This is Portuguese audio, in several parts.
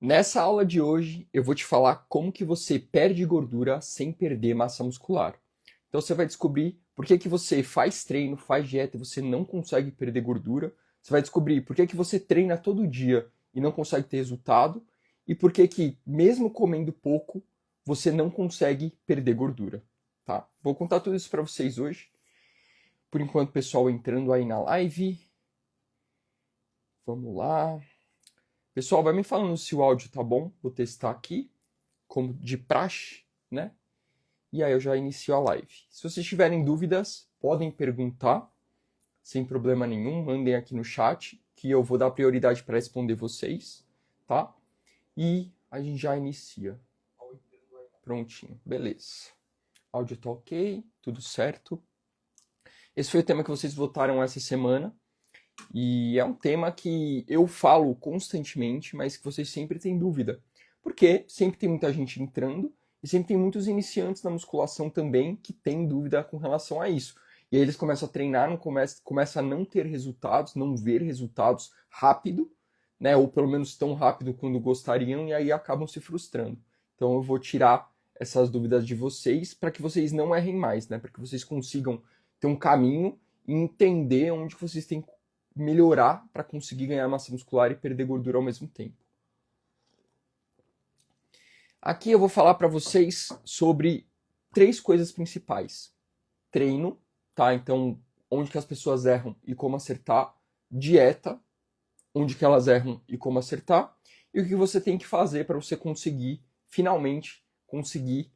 Nessa aula de hoje, eu vou te falar como que você perde gordura sem perder massa muscular. Então você vai descobrir por que que você faz treino, faz dieta e você não consegue perder gordura. Você vai descobrir por que que você treina todo dia e não consegue ter resultado. E por que que, mesmo comendo pouco, você não consegue perder gordura. Tá? Vou contar tudo isso para vocês hoje. Por enquanto, pessoal entrando aí na live. Vamos lá. Pessoal, vai me falando se o áudio tá bom. Vou testar aqui, como de praxe, né? E aí eu já inicio a live. Se vocês tiverem dúvidas, podem perguntar, sem problema nenhum. Mandem aqui no chat, que eu vou dar prioridade para responder vocês, tá? E a gente já inicia. Prontinho, beleza. Áudio tá ok, tudo certo. Esse foi o tema que vocês votaram essa semana. E é um tema que eu falo constantemente, mas que vocês sempre têm dúvida. Porque sempre tem muita gente entrando e sempre tem muitos iniciantes na musculação também que têm dúvida com relação a isso. E aí eles começam a treinar, começam a não ter resultados, não ver resultados rápido, né? Ou pelo menos tão rápido quando gostariam, e aí acabam se frustrando. Então eu vou tirar essas dúvidas de vocês para que vocês não errem mais, né? Para que vocês consigam ter um caminho e entender onde vocês têm que melhorar para conseguir ganhar massa muscular e perder gordura ao mesmo tempo. Aqui eu vou falar para vocês sobre 3 coisas principais. Treino, tá? Então, onde que as pessoas erram e como acertar. Dieta, onde que elas erram e como acertar. E o que você tem que fazer para você conseguir, finalmente, conseguir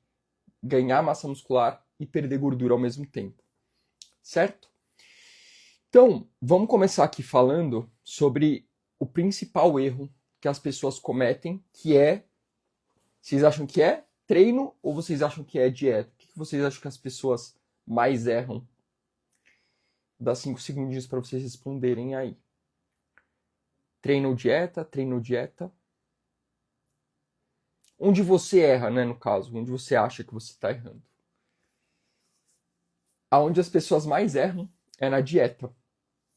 ganhar massa muscular e perder gordura ao mesmo tempo. Certo? Então, vamos começar aqui falando sobre o principal erro que as pessoas cometem, que é... Vocês acham que é treino ou vocês acham que é dieta? O que vocês acham que as pessoas mais erram? Vou dar 5 segundinhos para vocês responderem aí. Treino ou dieta? Treino ou dieta? Onde você erra, né, no caso? Onde você acha que você está errando? Aonde as pessoas mais erram é na dieta.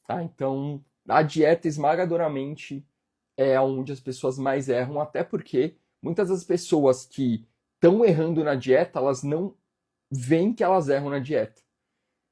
Tá? Então, a dieta esmagadoramente é onde as pessoas mais erram, até porque muitas das pessoas que estão errando na dieta, elas não veem que elas erram na dieta.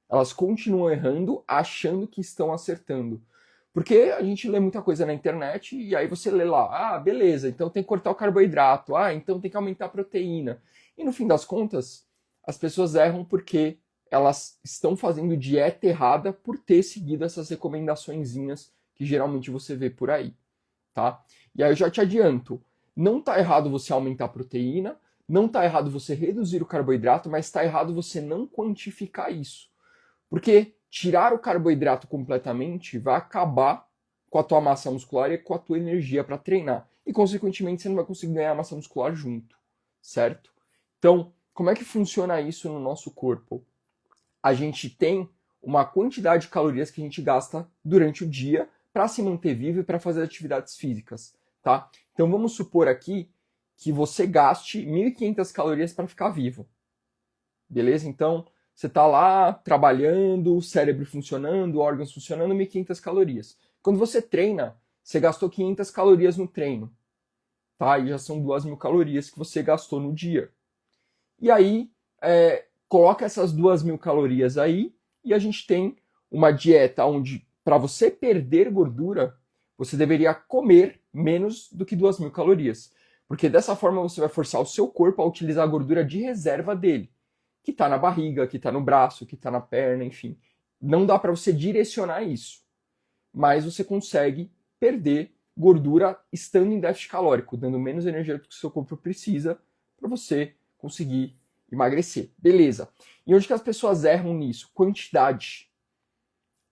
Elas continuam errando, achando que estão acertando. Porque a gente lê muita coisa na internet e aí você lê lá, ah, beleza, então tem que cortar o carboidrato, ah, então tem que aumentar a proteína. E no fim das contas, as pessoas erram porque elas estão fazendo dieta errada por ter seguido essas recomendaçõezinhas que geralmente você vê por aí, tá? E aí eu já te adianto, não tá errado você aumentar a proteína, não tá errado você reduzir o carboidrato, mas tá errado você não quantificar isso. Porque tirar o carboidrato completamente vai acabar com a tua massa muscular e com a tua energia para treinar. E, consequentemente, você não vai conseguir ganhar massa muscular junto, certo? Então, como é que funciona isso no nosso corpo? A gente tem uma quantidade de calorias que a gente gasta durante o dia para se manter vivo e para fazer atividades físicas, tá? Então, vamos supor aqui que você gaste 1.500 calorias para ficar vivo, beleza? Então, você está lá trabalhando, o cérebro funcionando, órgãos funcionando, 1.500 calorias. Quando você treina, você gastou 500 calorias no treino, tá? E já são 2.000 calorias que você gastou no dia. E aí, coloca essas 2.000 calorias aí e a gente tem uma dieta onde, para você perder gordura, você deveria comer menos do que 2.000 calorias. Porque dessa forma você vai forçar o seu corpo a utilizar a gordura de reserva dele, que está na barriga, que está no braço, que está na perna, enfim. Não dá para você direcionar isso, mas você consegue perder gordura estando em déficit calórico, dando menos energia do que o seu corpo precisa para você conseguir emagrecer. Beleza. E onde que as pessoas erram nisso? Quantidade.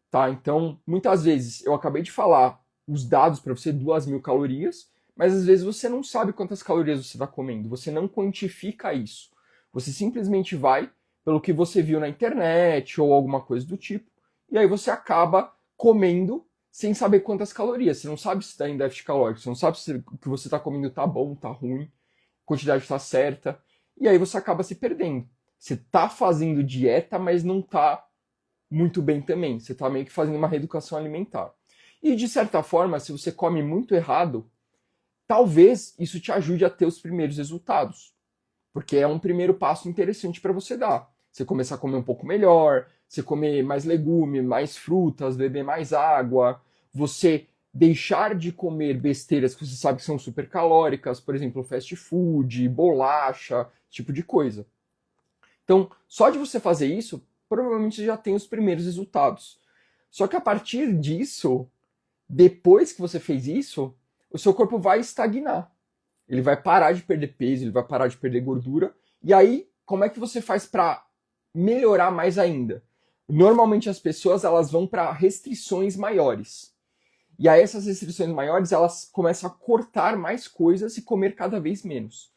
Tá? Então, muitas vezes, eu acabei de falar os dados para você, 2.000 calorias, mas às vezes você não sabe quantas calorias você está comendo, você não quantifica isso. Você simplesmente vai pelo que você viu na internet ou alguma coisa do tipo, e aí você acaba comendo sem saber quantas calorias. Você não sabe se está em déficit calórico, você não sabe se o que você está comendo está bom, está ruim, a quantidade está certa, e aí você acaba se perdendo. Você está fazendo dieta, mas não está muito bem também. Você está meio que fazendo uma reeducação alimentar. E de certa forma, se você come muito errado, talvez isso te ajude a ter os primeiros resultados, porque é um primeiro passo interessante para você dar. Você começar a comer um pouco melhor, você comer mais legume, mais frutas, beber mais água, você deixar de comer besteiras que você sabe que são super calóricas, por exemplo, fast food, bolacha, esse tipo de coisa. Então, só de você fazer isso, provavelmente você já tem os primeiros resultados. Só que a partir disso, depois que você fez isso, o seu corpo vai estagnar. Ele vai parar de perder peso, ele vai parar de perder gordura. E aí, como é que você faz para melhorar mais ainda? Normalmente as pessoas elas vão para restrições maiores. E aí essas restrições maiores, elas começam a cortar mais coisas e comer cada vez menos.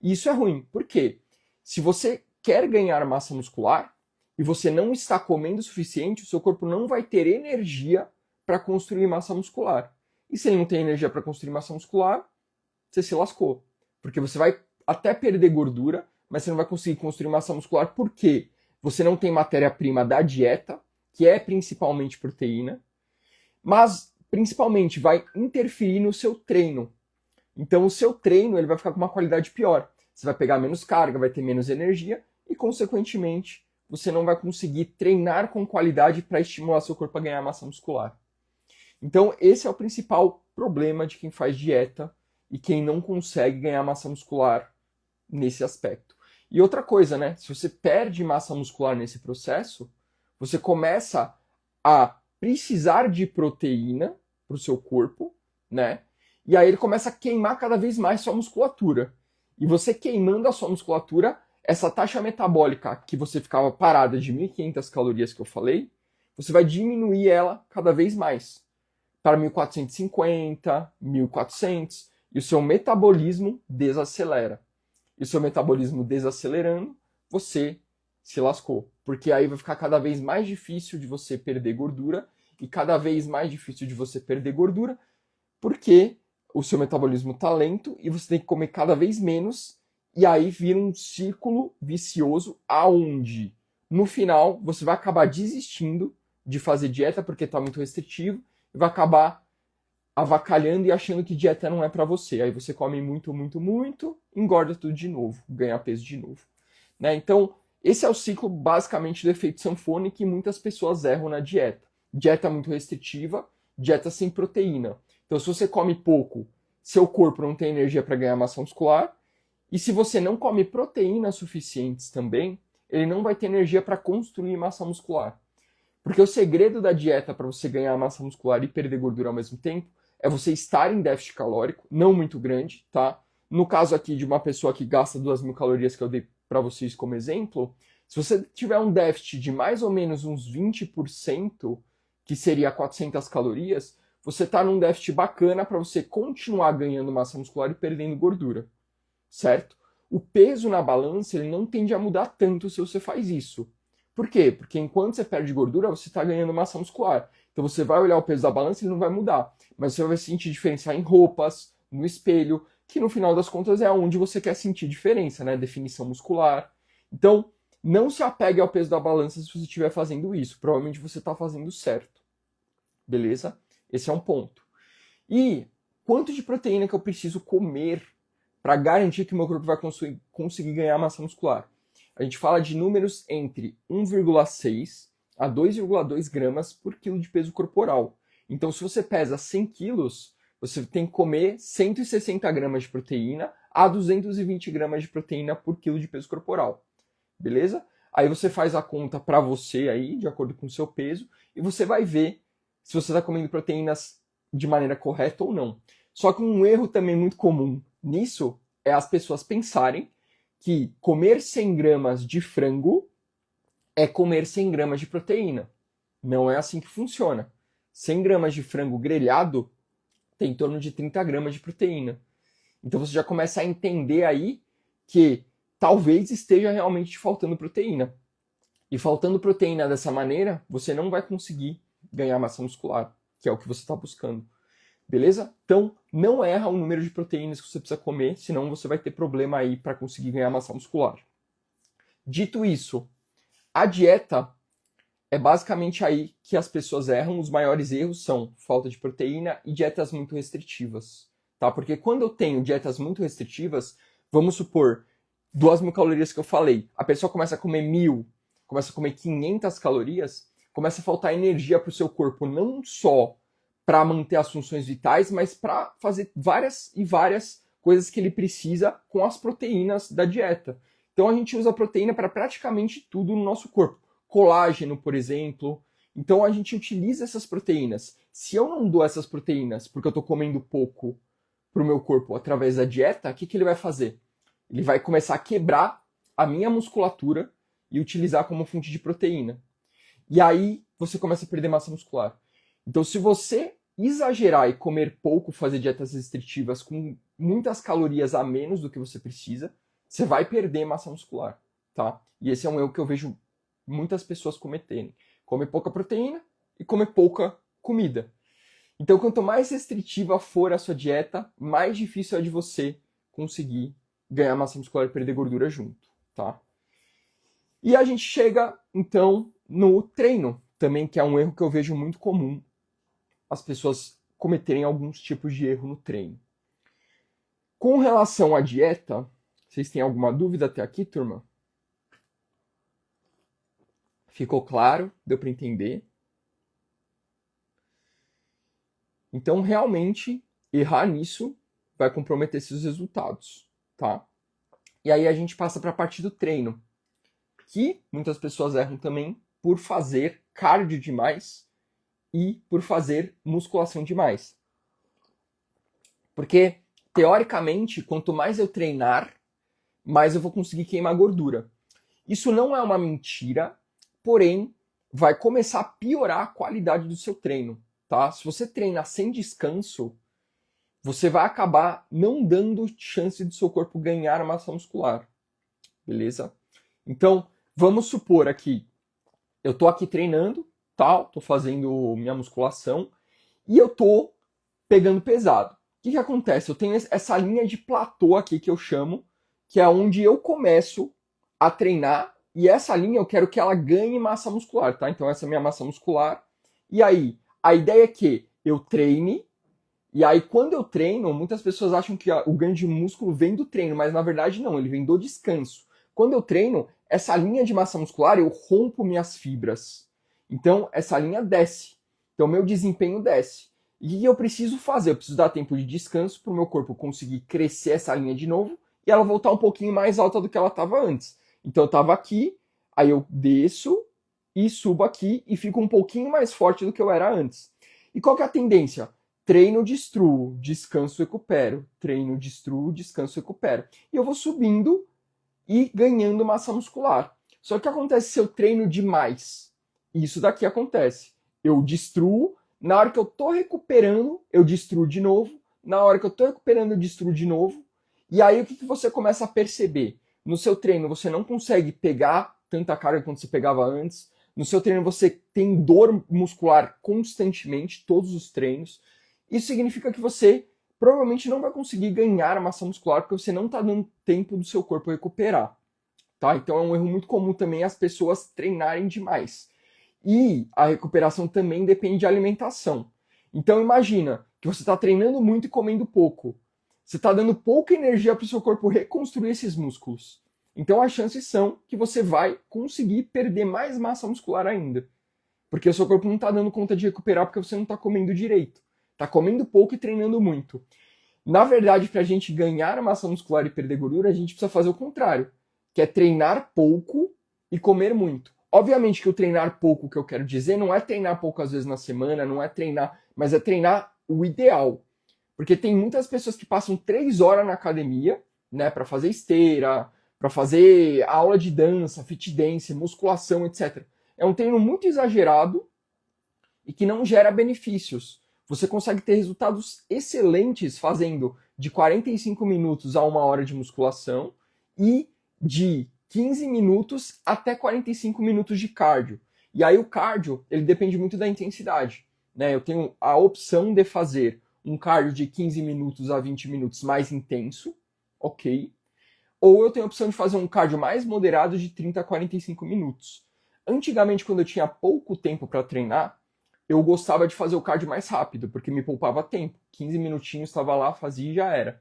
E isso é ruim. Por quê? Se você quer ganhar massa muscular e você não está comendo o suficiente, o seu corpo não vai ter energia para construir massa muscular. E se ele não tem energia para construir massa muscular, você se lascou. Porque você vai até perder gordura, mas você não vai conseguir construir massa muscular porque você não tem matéria-prima da dieta, que é principalmente proteína, mas principalmente vai interferir no seu treino. Então o seu treino ele vai ficar com uma qualidade pior. Você vai pegar menos carga, vai ter menos energia e, consequentemente, você não vai conseguir treinar com qualidade para estimular seu corpo a ganhar massa muscular. Então esse é o principal problema de quem faz dieta e quem não consegue ganhar massa muscular nesse aspecto. E outra coisa, né? Se você perde massa muscular nesse processo, você começa a precisar de proteína para o seu corpo, né? E aí ele começa a queimar cada vez mais sua musculatura. E você queimando a sua musculatura, essa taxa metabólica que você ficava parada de 1.500 calorias que eu falei, você vai diminuir ela cada vez mais para 1.450, 1.400, e o seu metabolismo desacelera. E o seu metabolismo desacelerando, você se lascou. Porque aí vai ficar cada vez mais difícil de você perder gordura e cada vez mais difícil de você perder gordura porque o seu metabolismo está lento e você tem que comer cada vez menos e aí vira um círculo vicioso aonde no final você vai acabar desistindo de fazer dieta porque está muito restritivo e vai acabar avacalhando e achando que dieta não é para você. Aí você come muito, muito, muito, engorda tudo de novo, ganha peso de novo. Né? Então, esse é o ciclo basicamente do efeito sanfona que muitas pessoas erram na dieta. Dieta muito restritiva, dieta sem proteína. Então, se você come pouco, seu corpo não tem energia para ganhar massa muscular. E se você não come proteínas suficientes também, ele não vai ter energia para construir massa muscular. Porque o segredo da dieta para você ganhar massa muscular e perder gordura ao mesmo tempo é você estar em déficit calórico, não muito grande, tá? No caso aqui de uma pessoa que gasta 2.000 calorias que eu dei para vocês como exemplo, se você tiver um déficit de mais ou menos uns 20%, que seria 400 calorias, você está num déficit bacana para você continuar ganhando massa muscular e perdendo gordura, certo? O peso na balança ele não tende a mudar tanto se você faz isso. Por quê? Porque enquanto você perde gordura, você está ganhando massa muscular. Então você vai olhar o peso da balança e ele não vai mudar. Mas você vai sentir diferença em roupas, no espelho, que no final das contas é onde você quer sentir diferença, né? Definição muscular. Então, não se apegue ao peso da balança se você estiver fazendo isso. Provavelmente você está fazendo certo. Beleza? Esse é um ponto. E quanto de proteína que eu preciso comer para garantir que o meu corpo vai conseguir ganhar massa muscular? A gente fala de números entre 1,6 a 2,2 gramas por quilo de peso corporal. Então, se você pesa 100 quilos, você tem que comer 160 gramas de proteína a 220 gramas de proteína por quilo de peso corporal. Beleza? Aí você faz a conta para você aí, de acordo com o seu peso, e você vai ver se você está comendo proteínas de maneira correta ou não. Só que um erro também muito comum nisso é as pessoas pensarem que comer 100 gramas de frango é comer 100 gramas de proteína. Não é assim que funciona. 100 gramas de frango grelhado tem em torno de 30 gramas de proteína. Então você já começa a entender aí que talvez esteja realmente te faltando proteína. E faltando proteína dessa maneira, você não vai conseguir ganhar massa muscular, que é o que você está buscando. Beleza? Então, não erra o número de proteínas que você precisa comer, senão você vai ter problema aí para conseguir ganhar massa muscular. Dito isso, a dieta é basicamente aí que as pessoas erram. Os maiores erros são falta de proteína e dietas muito restritivas, tá? Porque quando eu tenho dietas muito restritivas, vamos supor, 2.000 calorias que eu falei, a pessoa começa a comer 1.000, começa a comer 500 calorias, começa a faltar energia para o seu corpo, não só para manter as funções vitais, mas para fazer várias e várias coisas que ele precisa com as proteínas da dieta. Então a gente usa proteína para praticamente tudo no nosso corpo. Colágeno, por exemplo. Então a gente utiliza essas proteínas. Se eu não dou essas proteínas porque eu estou comendo pouco para o meu corpo através da dieta, o que ele vai fazer? Ele vai começar a quebrar a minha musculatura e utilizar como fonte de proteína. E aí você começa a perder massa muscular. Então, se você exagerar e comer pouco, fazer dietas restritivas com muitas calorias a menos do que você precisa, você vai perder massa muscular, tá? E esse é um erro que eu vejo muitas pessoas cometerem. Comer pouca proteína e comer pouca comida. Então, quanto mais restritiva for a sua dieta, mais difícil é de você conseguir ganhar massa muscular e perder gordura junto, tá? E a gente chega, então, no treino, também, que é um erro que eu vejo muito comum as pessoas cometerem alguns tipos de erro no treino. Com relação à dieta, vocês têm alguma dúvida até aqui, turma? Ficou claro? Deu para entender? Então, realmente, errar nisso vai comprometer seus resultados, tá? E aí a gente passa para a parte do treino, que muitas pessoas erram também por fazer cardio demais e por fazer musculação demais. Porque, teoricamente, quanto mais eu treinar, mais eu vou conseguir queimar gordura. Isso não é uma mentira, porém, vai começar a piorar a qualidade do seu treino, tá? Se você treina sem descanso, você vai acabar não dando chance do seu corpo ganhar massa muscular, beleza? Então, vamos supor aqui, eu tô aqui treinando, tal, tô fazendo minha musculação, e eu tô pegando pesado. O que acontece? Eu tenho essa linha de platô aqui que eu chamo, que é onde eu começo a treinar, e essa linha eu quero que ela ganhe massa muscular, tá? Então essa é a minha massa muscular. E aí, a ideia é que eu treine, e aí quando eu treino, muitas pessoas acham que o ganho de músculo vem do treino, mas na verdade não, ele vem do descanso. Quando eu treino, essa linha de massa muscular, eu rompo minhas fibras. Então essa linha desce. Então meu desempenho desce. E o que eu preciso fazer? Eu preciso dar tempo de descanso para o meu corpo conseguir crescer essa linha de novo e ela voltar um pouquinho mais alta do que ela estava antes. Então eu estava aqui, aí eu desço e subo aqui e fico um pouquinho mais forte do que eu era antes. E qual que é a tendência? Treino, destruo, descanso, recupero. Treino, destruo, descanso, recupero. E eu vou subindo e ganhando massa muscular. Só que o que acontece se eu treino demais? Isso daqui acontece. Eu destruo, na hora que eu tô recuperando, eu destruo de novo. Na hora que eu tô recuperando, eu destruo de novo. E aí o que você começa a perceber? No seu treino você não consegue pegar tanta carga quanto você pegava antes. No seu treino você tem dor muscular constantemente, todos os treinos. Isso significa que você provavelmente não vai conseguir ganhar massa muscular porque você não está dando tempo do seu corpo recuperar. Tá? Então é um erro muito comum também as pessoas treinarem demais. E a recuperação também depende de alimentação. Então imagina que você está treinando muito e comendo pouco. Você está dando pouca energia para o seu corpo reconstruir esses músculos. Então as chances são que você vai conseguir perder mais massa muscular ainda. Porque o seu corpo não está dando conta de recuperar porque você não está comendo direito. Está comendo pouco e treinando muito. Na verdade, para a gente ganhar massa muscular e perder gordura, a gente precisa fazer o contrário, que é treinar pouco e comer muito. Obviamente que o treinar pouco, que eu quero dizer, não é treinar poucas vezes na semana, não é treinar, mas é treinar o ideal. Porque tem muitas pessoas que passam 3 horas na academia, né, para fazer esteira, para fazer aula de dança, fit dance, musculação, etc. É um treino muito exagerado e que não gera benefícios. Você consegue ter resultados excelentes fazendo de 45 minutos a 1 hora de musculação e de 15 minutos até 45 minutos de cardio. E aí o cardio, ele depende muito da intensidade, né? Eu tenho a opção de fazer um cardio de 15 minutos a 20 minutos mais intenso, ok? Ou eu tenho a opção de fazer um cardio mais moderado de 30 a 45 minutos. Antigamente, quando eu tinha pouco tempo para treinar, eu gostava de fazer o cardio mais rápido, porque me poupava tempo. 15 minutinhos, estava lá, fazia e já era.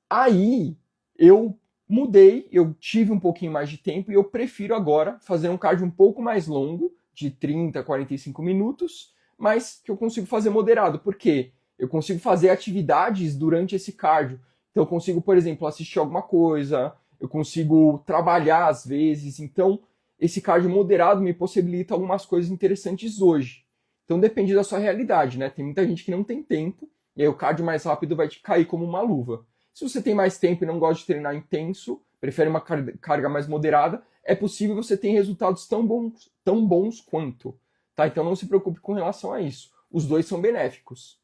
Aí eu mudei, eu tive um pouquinho mais de tempo e eu prefiro agora fazer um cardio um pouco mais longo, de 30 a 45 minutos, mas que eu consigo fazer moderado. Por quê? Eu consigo fazer atividades durante esse cardio. Então eu consigo, por exemplo, assistir alguma coisa, eu consigo trabalhar às vezes. Então esse cardio moderado me possibilita algumas coisas interessantes hoje. Então depende da sua realidade, né? Tem muita gente que não tem tempo, e aí o cardio mais rápido vai te cair como uma luva. Se você tem mais tempo e não gosta de treinar intenso, prefere uma carga mais moderada, é possível você ter resultados tão bons quanto. Tá? Então não se preocupe com relação a isso. Os dois são benéficos.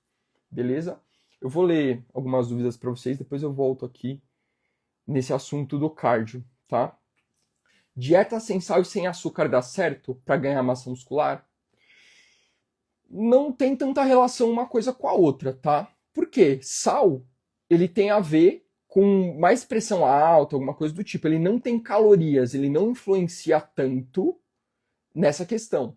Beleza? Eu vou ler algumas dúvidas para vocês, depois eu volto aqui nesse assunto do cardio. Tá? Dieta sem sal e sem açúcar dá certo para ganhar massa muscular? Não tem tanta relação uma coisa com a outra, tá? Por quê? Sal, ele tem a ver com mais pressão alta, alguma coisa do tipo. Ele não tem calorias, ele não influencia tanto nessa questão.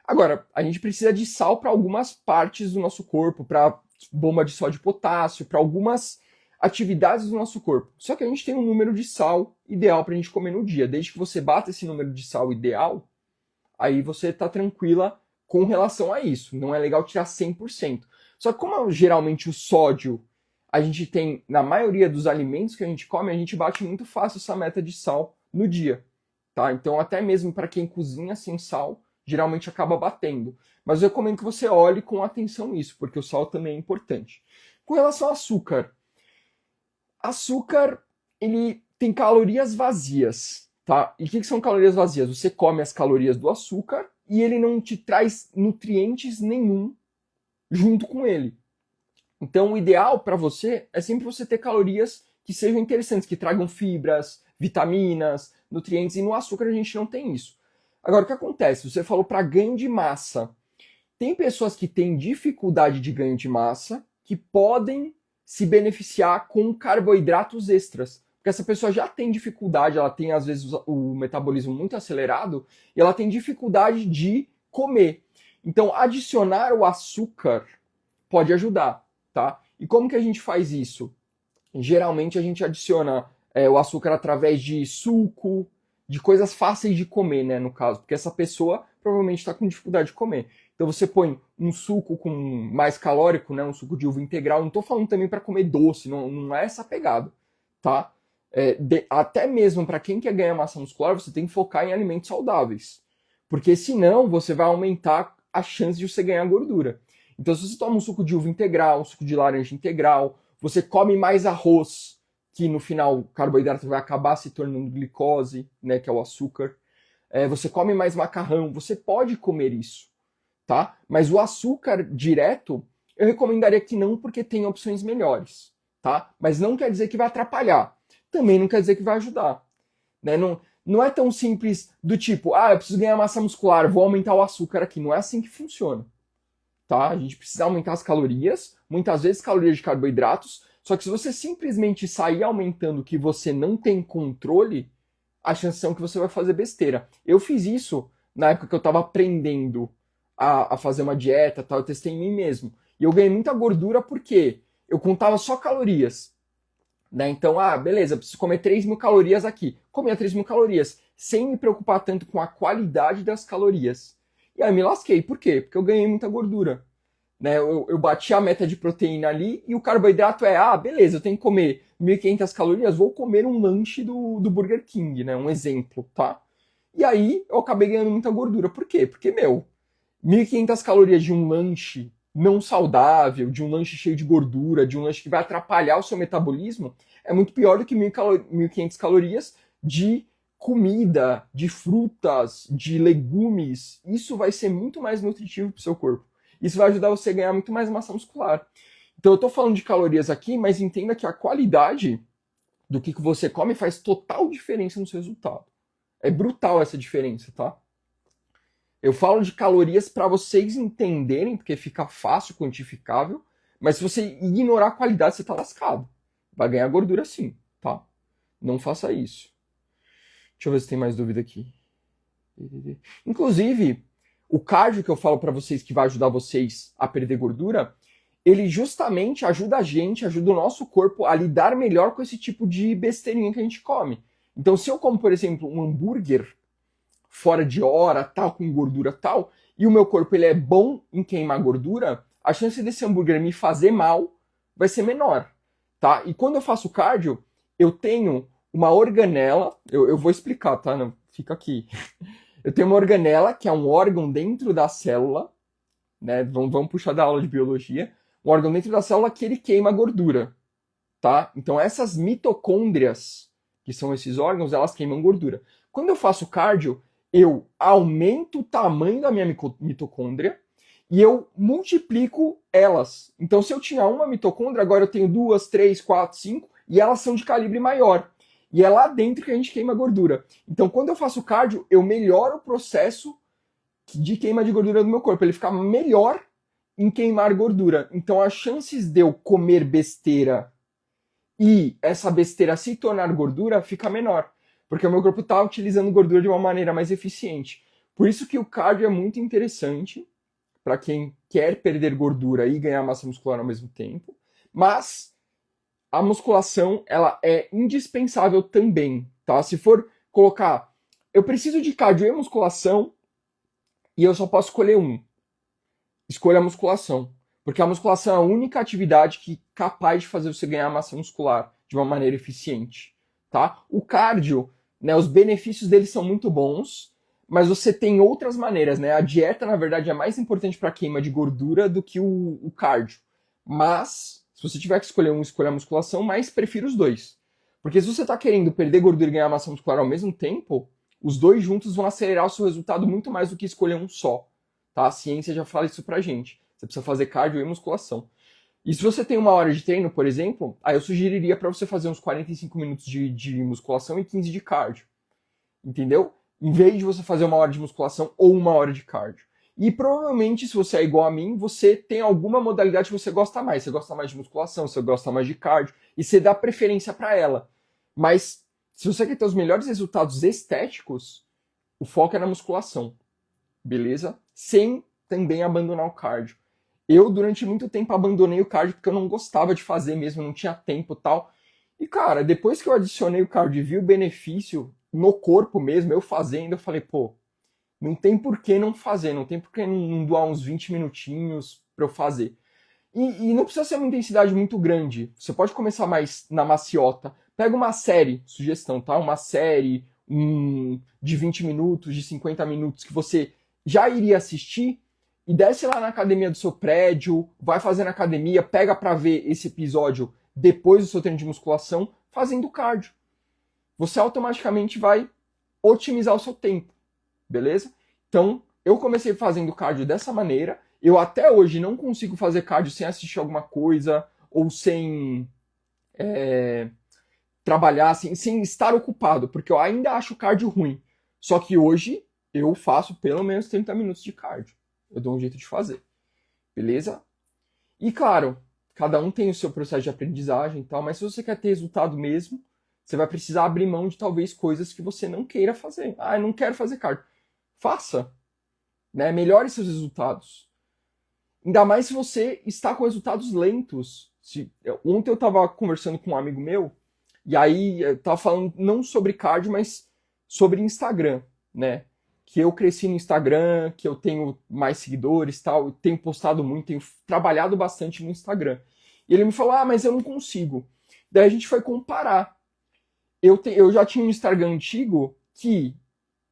Agora, a gente precisa de sal para algumas partes do nosso corpo, para bomba de sódio e potássio, para algumas atividades do nosso corpo. Só que a gente tem um número de sal ideal para a gente comer no dia. Desde que você bata esse número de sal ideal, aí você está tranquila com relação a isso. Não é legal tirar 100%. Só que como geralmente o sódio a gente tem na maioria dos alimentos que a gente come, a gente bate muito fácil essa meta de sal no dia. Tá? Então até mesmo para quem cozinha sem sal, geralmente acaba batendo. Mas eu recomendo que você olhe com atenção nisso, porque o sal também é importante. Com relação ao açúcar, açúcar ele tem calorias vazias. Tá? E o que são calorias vazias? Você come as calorias do açúcar e ele não te traz nutrientes nenhum junto com ele. Então, o ideal para você é sempre você ter calorias que sejam interessantes, que tragam fibras, vitaminas, nutrientes, e no açúcar a gente não tem isso. Agora, o que acontece? Você falou para ganho de massa. Tem pessoas que têm dificuldade de ganho de massa que podem se beneficiar com carboidratos extras. Porque essa pessoa já tem dificuldade, ela tem às vezes o metabolismo muito acelerado e ela tem dificuldade de comer. Então, adicionar o açúcar pode ajudar, tá? E como que a gente faz isso? Geralmente a gente adiciona o açúcar através de suco, de coisas fáceis de comer, né, no caso, porque essa pessoa provavelmente está com dificuldade de comer. Então você põe um suco com mais calórico, né, um suco de uva integral. Não estou falando também para comer doce, não é essa pegada, tá? Até mesmo para quem quer ganhar massa muscular, você tem que focar em alimentos saudáveis, porque senão você vai aumentar a chance de você ganhar gordura. Então se você toma um suco de uva integral, um suco de laranja integral, você come mais arroz, que no final o carboidrato vai acabar se tornando glicose, né, que é o açúcar. Você come mais macarrão, você pode comer isso, tá? Mas o açúcar direto, eu recomendaria que não, porque tem opções melhores, tá? Mas não quer dizer que vai atrapalhar. Também não quer dizer que vai ajudar, né? Não é tão simples do tipo, eu preciso ganhar massa muscular, vou aumentar o açúcar aqui. Não é assim que funciona, tá? A gente precisa aumentar as calorias, muitas vezes calorias de carboidratos, só que se você simplesmente sair aumentando que você não tem controle, a chance são que você vai fazer besteira. Eu fiz isso na época que eu estava aprendendo a fazer uma dieta, tal, eu testei em mim mesmo. E eu ganhei muita gordura porque eu contava só calorias. Né? Então, beleza, eu preciso comer 3.000 calorias aqui. Comia 3.000 calorias, sem me preocupar tanto com a qualidade das calorias. E aí me lasquei. Por quê? Porque eu ganhei muita gordura. Né? Eu bati a meta de proteína ali e o carboidrato beleza, eu tenho que comer 1.500 calorias, vou comer um lanche do Burger King, né? Um exemplo, tá? E aí eu acabei ganhando muita gordura. Por quê? Porque, 1.500 calorias de um lanche não saudável, de um lanche cheio de gordura, de um lanche que vai atrapalhar o seu metabolismo, é muito pior do que 1.500 calorias de comida, de frutas, de legumes. Isso vai ser muito mais nutritivo para o seu corpo. Isso vai ajudar você a ganhar muito mais massa muscular. Então eu estou falando de calorias aqui, mas entenda que a qualidade do que você come faz total diferença no seu resultado. É brutal essa diferença, tá? Eu falo de calorias para vocês entenderem, porque fica fácil, quantificável, mas se você ignorar a qualidade, você tá lascado. Vai ganhar gordura sim, tá? Não faça isso. Deixa eu ver se tem mais dúvida aqui. Inclusive, O cardio que eu falo para vocês que vai ajudar vocês a perder gordura, ele justamente ajuda a gente, ajuda o nosso corpo a lidar melhor com esse tipo de besteirinha que a gente come. Então, se eu como, por exemplo, um hambúrguer fora de hora, tal, com gordura tal, e o meu corpo ele é bom em queimar gordura, a chance desse hambúrguer me fazer mal vai ser menor, tá? E quando eu faço cardio, eu tenho uma organela, eu vou explicar, tá? Não, fica aqui. Eu tenho uma organela, que é um órgão dentro da célula, né? Vamos puxar da aula de biologia. Um órgão dentro da célula que ele queima gordura, tá? Então essas mitocôndrias, que são esses órgãos, elas queimam gordura. Quando eu faço cardio, eu aumento o tamanho da minha mitocôndria e eu multiplico elas. Então, se eu tinha uma mitocôndria, agora eu tenho 2, 3, 4, 5, e elas são de calibre maior. E é lá dentro que a gente queima gordura. Então, quando eu faço cardio, eu melhoro o processo de queima de gordura do meu corpo. Ele fica melhor em queimar gordura. Então, as chances de eu comer besteira e essa besteira se tornar gordura fica menor. Porque o meu corpo está utilizando gordura de uma maneira mais eficiente. Por isso que o cardio é muito interessante para quem quer perder gordura e ganhar massa muscular ao mesmo tempo. Mas a musculação ela é indispensável também, tá? Se for colocar, eu preciso de cardio e musculação e eu só posso escolher um. Escolha a musculação. Porque a musculação é a única atividade que é capaz de fazer você ganhar massa muscular de uma maneira eficiente, tá? O cardio, né, os benefícios dele são muito bons, mas você tem outras maneiras, né? A dieta, na verdade, é mais importante para queima de gordura do que o cardio. Mas, se você tiver que escolher um, escolha a musculação, mas prefiro os dois. Porque se você está querendo perder gordura e ganhar massa muscular ao mesmo tempo, os dois juntos vão acelerar o seu resultado muito mais do que escolher um só, tá? A ciência já fala isso pra gente. Você precisa fazer cardio e musculação. E se você tem uma hora de treino, por exemplo, aí eu sugeriria para você fazer uns 45 minutos de musculação e 15 de cardio. Entendeu? Em vez de você fazer uma hora de musculação ou uma hora de cardio. E provavelmente, se você é igual a mim, você tem alguma modalidade que você gosta mais. Você gosta mais de musculação, você gosta mais de cardio, e você dá preferência para ela. Mas, se você quer ter os melhores resultados estéticos, o foco é na musculação. Beleza? Sem também abandonar o cardio. Eu, durante muito tempo, abandonei o cardio porque eu não gostava de fazer mesmo, não tinha tempo e tal. E, cara, depois que eu adicionei o cardio e vi o benefício no corpo mesmo, eu fazendo, eu falei, pô, não tem por que não fazer, não tem por que não doar uns 20 minutinhos pra eu fazer. E não precisa ser uma intensidade muito grande. Você pode começar mais na maciota. Pega uma série, sugestão, tá? Uma série de 20 minutos, de 50 minutos, que você já iria assistir, e desce lá na academia do seu prédio, vai fazer na academia, pega pra ver esse episódio depois do seu treino de musculação, fazendo cardio. Você automaticamente vai otimizar o seu tempo, beleza? Então, eu comecei fazendo cardio dessa maneira, eu até hoje não consigo fazer cardio sem assistir alguma coisa, ou sem trabalhar, sem estar ocupado, porque eu ainda acho cardio ruim. Só que hoje eu faço pelo menos 30 minutos de cardio. Eu dou um jeito de fazer, beleza? E claro, cada um tem o seu processo de aprendizagem e tal, mas se você quer ter resultado mesmo, você vai precisar abrir mão de talvez coisas que você não queira fazer. Ah, eu não quero fazer cardio. Faça, né? Melhore seus resultados. Ainda mais se você está com resultados lentos. Ontem eu estava conversando com um amigo meu, e aí eu estava falando não sobre cardio, mas sobre Instagram, né? Que eu cresci no Instagram, que eu tenho mais seguidores e tal, eu tenho postado muito, tenho trabalhado bastante no Instagram. E ele me falou, mas eu não consigo. Daí a gente foi comparar. Eu já tinha um Instagram antigo que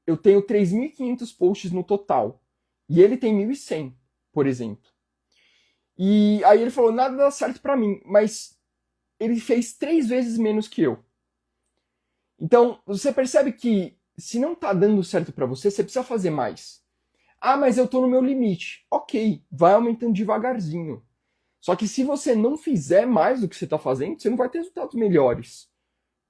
eu tenho 3.500 posts no total. E ele tem 1.100, por exemplo. E aí ele falou, nada dá certo pra mim, mas ele fez 3 vezes menos que eu. Então, você percebe que se não tá dando certo pra você, você precisa fazer mais. Ah, mas eu tô no meu limite. Ok, vai aumentando devagarzinho. Só que se você não fizer mais do que você tá fazendo, você não vai ter resultados melhores,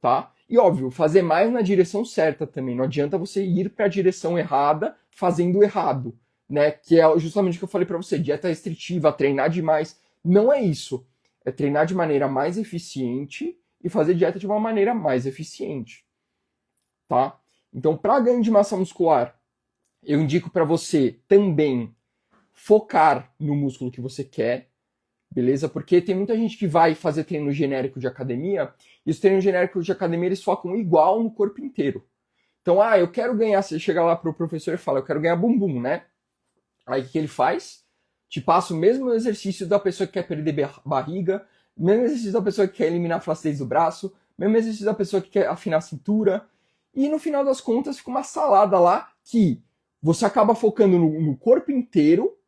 tá? E óbvio, fazer mais na direção certa também. Não adianta você ir para a direção errada fazendo errado, né? Que é justamente o que eu falei para você, dieta restritiva, treinar demais. Não é isso. É treinar de maneira mais eficiente e fazer dieta de uma maneira mais eficiente, tá? Então, para ganho de massa muscular, eu indico para você também focar no músculo que você quer, beleza? Porque tem muita gente que vai fazer treino genérico de academia, e os treinos genéricos de academia eles focam igual no corpo inteiro. Então, eu quero ganhar, você chega lá pro professor e fala, eu quero ganhar bumbum, né? Aí o que ele faz? Te passa o mesmo exercício da pessoa que quer perder barriga, mesmo exercício da pessoa que quer eliminar a flacidez do braço, mesmo exercício da pessoa que quer afinar a cintura. E no final das contas fica uma salada lá que você acaba focando no corpo inteiro,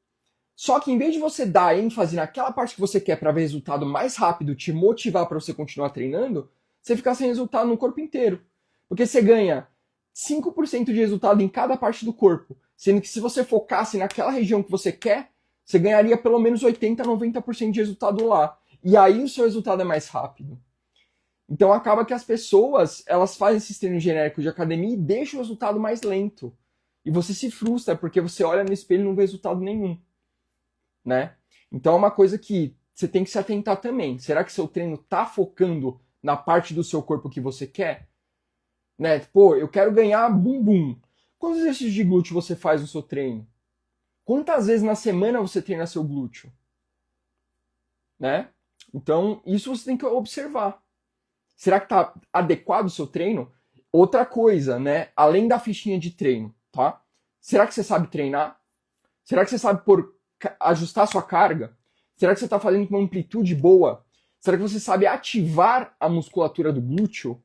só que em vez de você dar ênfase naquela parte que você quer para ver resultado mais rápido, te motivar para você continuar treinando, você fica sem resultado no corpo inteiro. Porque você ganha 5% de resultado em cada parte do corpo, sendo que se você focasse naquela região que você quer, você ganharia pelo menos 80, 90% de resultado lá. E aí o seu resultado é mais rápido. Então acaba que as pessoas, elas fazem esses treinos genéricos de academia e deixam o resultado mais lento. E você se frustra porque você olha no espelho e não vê resultado nenhum, né? Então é uma coisa que você tem que se atentar também. Será que seu treino tá focando na parte do seu corpo que você quer? Né? Pô, eu quero ganhar bumbum. Quantos exercícios de glúteo você faz no seu treino? Quantas vezes na semana você treina seu glúteo? Né? Então, isso você tem que observar. Será que tá adequado o seu treino? Outra coisa, né? Além da fichinha de treino, tá? Será que você sabe treinar? Será que você sabe ajustar a sua carga? Será que você está fazendo com uma amplitude boa? Será que você sabe ativar a musculatura do glúteo?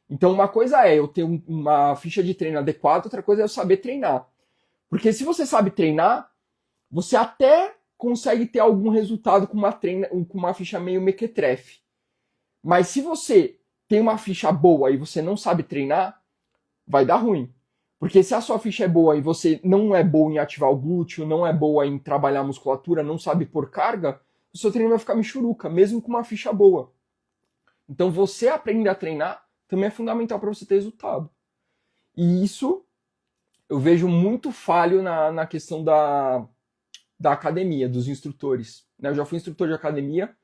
Então, uma coisa é eu ter uma ficha de treino adequada, outra coisa é eu saber treinar. Porque se você sabe treinar, você até consegue ter algum resultado com uma ficha meio mequetrefe. Mas se você tem uma ficha boa e você não sabe treinar, vai dar ruim. Porque se a sua ficha é boa e você não é boa em ativar o glúteo, não é boa em trabalhar a musculatura, não sabe pôr carga, o seu treino vai ficar michuruca, mesmo com uma ficha boa. Então você aprender a treinar também é fundamental para você ter resultado. E isso eu vejo muito falho na questão da academia, dos instrutores. Eu já fui instrutor de academia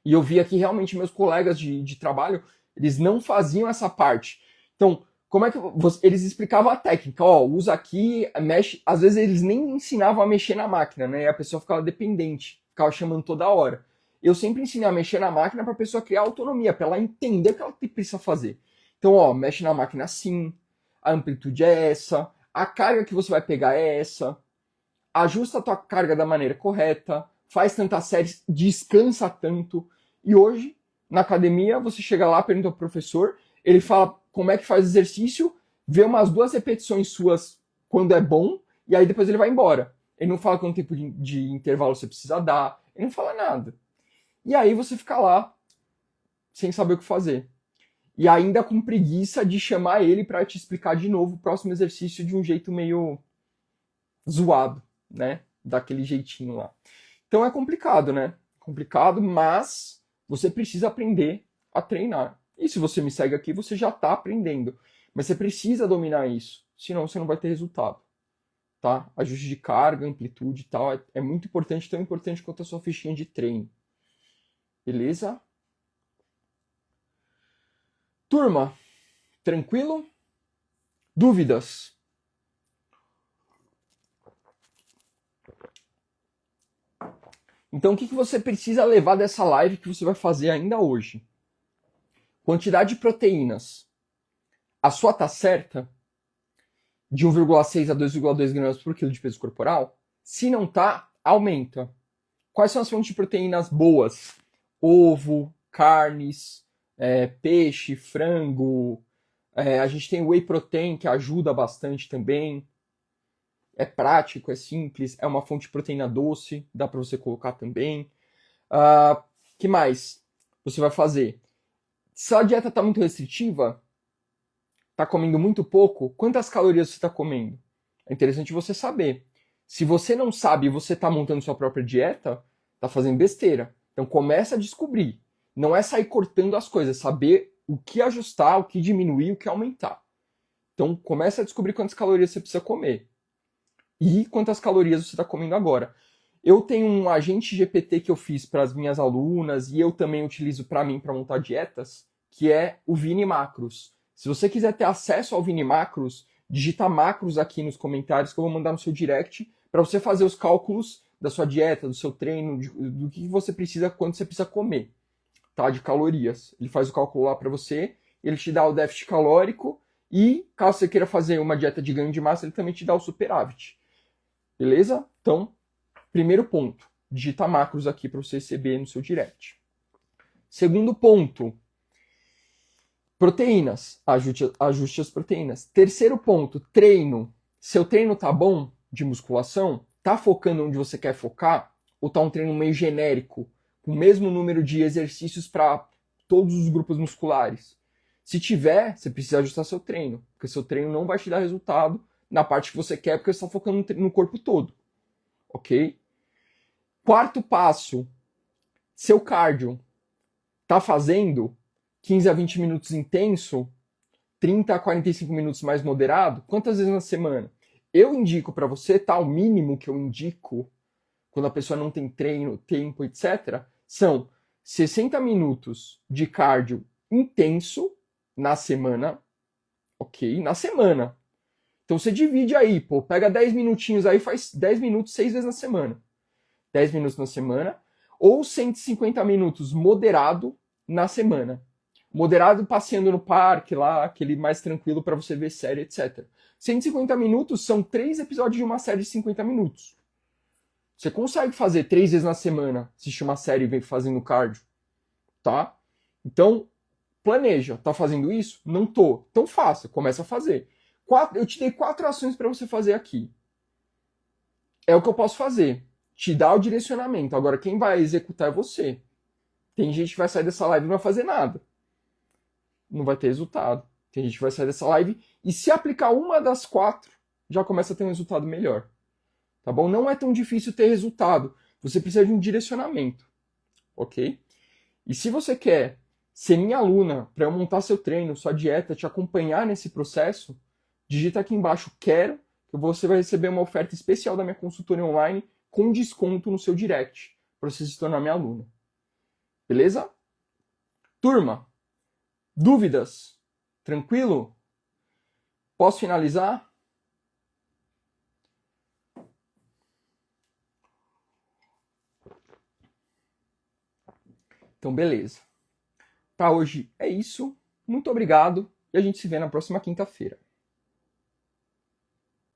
e eu via que realmente meus colegas de trabalho, eles não faziam essa parte. Então, como é que eles explicavam a técnica? Usa aqui, mexe. Às vezes eles nem ensinavam a mexer na máquina, né? E a pessoa ficava dependente, ficava chamando toda hora. Eu sempre ensinei a mexer na máquina para a pessoa criar autonomia, para ela entender o que ela precisa fazer. Então, mexe na máquina assim, a amplitude é essa, a carga que você vai pegar é essa, ajusta a tua carga da maneira correta, faz tantas séries, descansa tanto. E hoje, na academia, você chega lá, pergunta pro professor, ele fala como é que faz exercício, vê umas 2 repetições suas quando é bom, e aí depois ele vai embora. Ele não fala quanto tempo de intervalo você precisa dar, ele não fala nada. E aí você fica lá, sem saber o que fazer. E ainda com preguiça de chamar ele para te explicar de novo o próximo exercício de um jeito meio zoado, né? Daquele jeitinho lá. Então é complicado, né? Complicado, mas você precisa aprender a treinar. E se você me segue aqui, você já está aprendendo. Mas você precisa dominar isso, senão você não vai ter resultado. Tá? Ajuste de carga, amplitude e tal, é muito importante, tão importante quanto a sua fichinha de treino. Beleza? Turma, tranquilo? Dúvidas? Então, o que você precisa levar dessa live que você vai fazer ainda hoje? Quantidade de proteínas. A sua tá certa? De 1,6 a 2,2 gramas por quilo de peso corporal? Se não tá, aumenta. Quais são as fontes de proteínas boas? Ovo, carnes, peixe, frango. A gente tem whey protein que ajuda bastante também. É prático, é simples, é uma fonte de proteína doce, dá para você colocar também. Que mais você vai fazer? Se a dieta está muito restritiva, está comendo muito pouco, quantas calorias você está comendo? É interessante você saber. Se você não sabe e você está montando sua própria dieta, está fazendo besteira. Então começa a descobrir. Não é sair cortando as coisas, saber o que ajustar, o que diminuir, o que aumentar. Então começa a descobrir quantas calorias você precisa comer. E quantas calorias você está comendo agora. Eu tenho um agente GPT que eu fiz para as minhas alunas e eu também utilizo para mim para montar dietas, que é o Vini Macros. Se você quiser ter acesso ao Vini Macros digita macros aqui nos comentários que eu vou mandar no seu direct para você fazer os cálculos da sua dieta, do seu treino, do que você precisa, quando você precisa comer, tá? De calorias. Ele faz o cálculo lá para você, ele te dá o déficit calórico e, caso você queira fazer uma dieta de ganho de massa, ele também te dá o superávit. Beleza? Então, primeiro ponto, digita macros aqui para você receber no seu direct. Segundo ponto, proteínas, ajuste as proteínas. Terceiro ponto, treino. Seu treino tá bom de musculação? Tá focando onde você quer focar? Ou tá um treino meio genérico, com o mesmo número de exercícios para todos os grupos musculares? Se tiver, você precisa ajustar seu treino, porque seu treino não vai te dar resultado na parte que você quer, porque você está focando no corpo todo. Ok? Quarto passo, seu cardio tá fazendo 15 a 20 minutos intenso, 30 a 45 minutos mais moderado? Quantas vezes na semana? Eu indico para você, tá? O mínimo que eu indico quando a pessoa não tem treino, tempo, etc., são 60 minutos de cardio intenso na semana, ok? Na semana. Então você divide aí, pô, pega 10 minutinhos aí, faz 10 minutos 6 vezes na semana. 10 minutos na semana, ou 150 minutos moderado na semana. Moderado passeando no parque lá, aquele mais tranquilo para você ver série, etc. 150 minutos são 3 episódios de uma série de 50 minutos. Você consegue fazer 3 vezes na semana, assistir uma série e vem fazendo cardio, tá? Então, planeja. Tá fazendo isso? Não tô. Então faça, começa a fazer. Eu te dei 4 ações para você fazer aqui. É o que eu posso fazer. Te dá o direcionamento. Agora, quem vai executar é você. Tem gente que vai sair dessa live e não vai fazer nada. Não vai ter resultado. Tem gente que vai sair dessa live e se aplicar uma das 4, já começa a ter um resultado melhor. Tá bom? Não é tão difícil ter resultado. Você precisa de um direcionamento. Ok? E se você quer ser minha aluna para eu montar seu treino, sua dieta, te acompanhar nesse processo, digita aqui embaixo quero, que você vai receber uma oferta especial da minha consultoria online com desconto no seu direct, para você se tornar minha aluna. Beleza? Turma, dúvidas? Tranquilo? Posso finalizar? Então, beleza. Para hoje é isso. Muito obrigado e a gente se vê na próxima quinta-feira.